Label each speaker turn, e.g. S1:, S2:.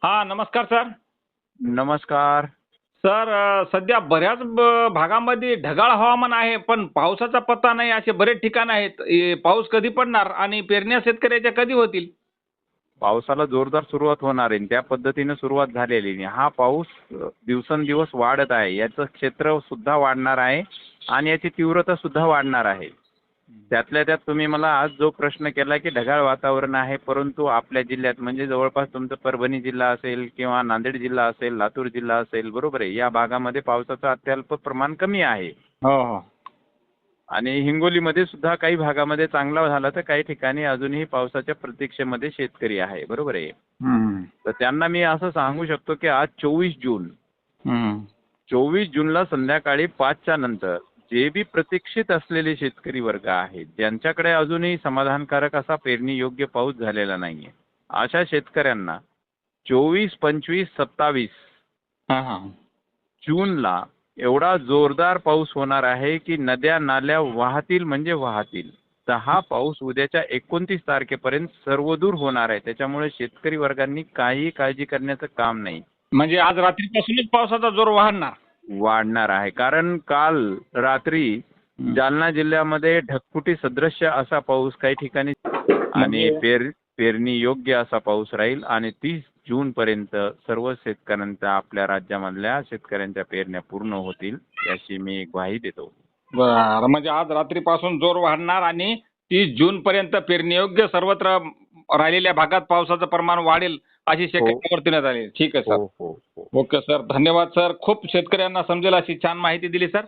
S1: हा नमस्कार सर.
S2: नमस्कार.
S1: सर सध्या बऱ्याच भागामध्ये ढगाळ हवामान आहे, पण पावसाचा पत्ता नाही. असे बरेच ठिकाण आहेत. पाऊस कधी पडणार आणि पेरण्या शेतकऱ्याच्या कधी होतील?
S2: पावसाला जोरदार सुरुवात होणार आहे. त्या पद्धतीने सुरुवात झालेली आहे. हा पाऊस दिवसेंदिवस वाढत आहे. याचं क्षेत्र सुद्धा वाढणार आहे आणि याची तीव्रता सुद्धा वाढणार आहे. त्यातल्या त्यात तुम्ही मला आज जो प्रश्न केला की ढगाळ वातावरण आहे, परंतु आपल्या जिल्ह्यात म्हणजे जवळपास तुमचं परभणी जिल्हा असेल किंवा नांदेड जिल्हा असेल, लातूर जिल्हा असेल, बरोबर आहे. या भागामध्ये पावसाचं अत्यल्प प्रमाण कमी आहे.
S1: हो हो.
S2: आणि हिंगोलीमध्ये सुद्धा काही भागामध्ये चांगला झाला, तर काही ठिकाणी अजूनही पावसाच्या प्रतीक्षेमध्ये शेतकरी आहे, बरोबर आहे.
S1: हम्म.
S2: तर त्यांना मी असं सांगू शकतो की आज 24 जून,
S1: हम्म.
S2: 24 जूनला संध्याकाळी 5च्या नंतर जे बी प्रतीक्षित असलेले शेतकरी वर्ग आहेत, ज्यांच्याकडे अजूनही समाधानकारक असा पेरणी योग्य पाऊस झालेला नाहीये, अशा शेतकऱ्यांना 24, 25, 27
S1: हा हा.
S2: जूनला एवढा जोरदार पाऊस होणार आहे की नद्या नाल्या वाहतील म्हणजे वाहतील. तर हा पाऊस उद्याच्या 29 तारखेपर्यंत सर्वदूर होणार आहे. त्याच्यामुळे शेतकरी वर्गांनी काही काळजी करण्याचं काम नाही.
S1: म्हणजे आज रात्रीपासूनच पावसाचा जोर वाढणार.
S2: वाढणार आहे. कारण काल रात्री जालना जिल्ह्यामध्ये ढगफुटी सदृश्य असा पाऊस काही ठिकाणी आणि पेरणी योग्य असा पाऊस राहील आणि 30 जून पर्यंत सर्व शेतकऱ्यांच्या, आपल्या राज्यामधल्या शेतकऱ्यांच्या पेरण्या पूर्ण होतील, याची मी ग्वाही देतो.
S1: बरं, म्हणजे आज रात्रीपासून जोर वाढणार आणि 30 जून पर्यंत पेरणीयोग्य सर्वत्र राहिलेल्या भागात पावसाचं प्रमाण वाढेल अशी शक्यता वर्तवण्यात आली. ठीक आहे सर.
S2: हो हो हो.
S1: ओके सर, धन्यवाद सर. खूप शेतकऱ्यांना समजेल अशी छान माहिती दिली सर.